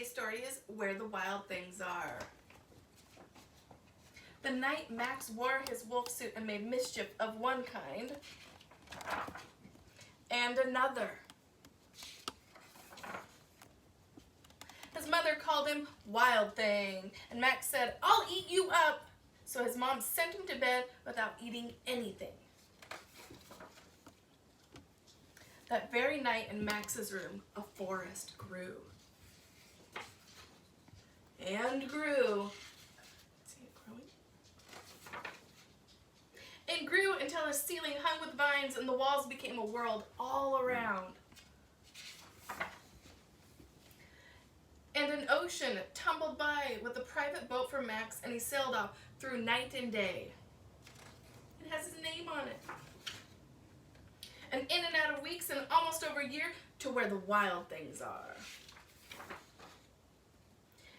today's story is Where the Wild Things Are. The night Max wore his wolf suit and made mischief of one kind and another. His mother called him Wild Thing, and Max said, "I'll eat you up." So his mom sent him to bed without eating anything. That very night in Max's room, a forest grew. And grew. See it growing? It grew until the ceiling hung with vines and the walls became a world all around. And an ocean tumbled by with a private boat for Max, and he sailed off through night and day. It has his name on it. And in and out of weeks and almost over a year to where the wild things are.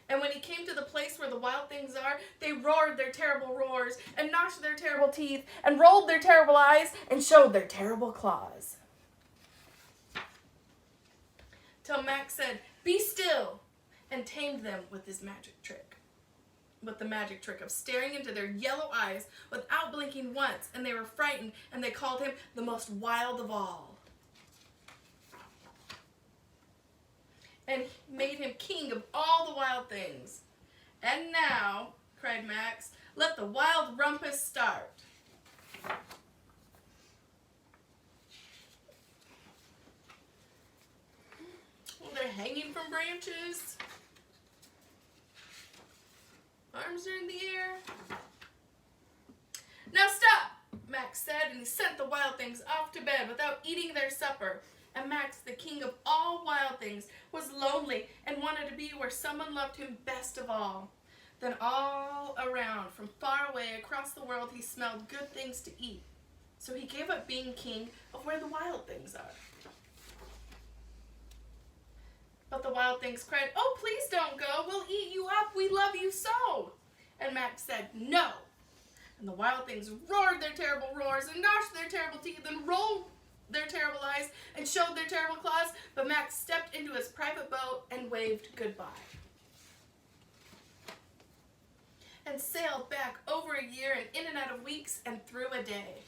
And when he came to the place where the wild things are, they roared their terrible roars and gnashed their terrible teeth and rolled their terrible eyes and showed their terrible claws. Till Max said, "Be still," and tamed them with his magic trick. With the magic trick of staring into their yellow eyes without blinking once, and they were frightened, and they called him the most wild of all. And made him king of all the wild things. "And now," cried Max, "let the wild rumpus start." Well, they're hanging from branches. Arms are in the air. "Now stop," Max said, and he sent the wild things off to bed without eating their supper. And Max, the king of all wild things, was lonely and wanted to be where someone loved him best of all. Then all around, from far away across the world, he smelled good things to eat. So he gave up being king of where the wild things are. But the wild things cried, "Oh, please don't go. We'll eat you up. We love you so." And Max said, "No." And the wild things roared their terrible roars and gnashed their terrible teeth and rolled their terrible eyes and showed their terrible claws. But Max stepped into his private boat and waved goodbye. And sailed back over a year and in and out of weeks and through a day.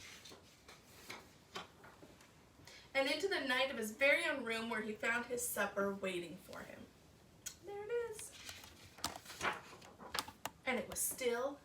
And into the night of his very own room where he found his supper waiting for him. There it is. And it was still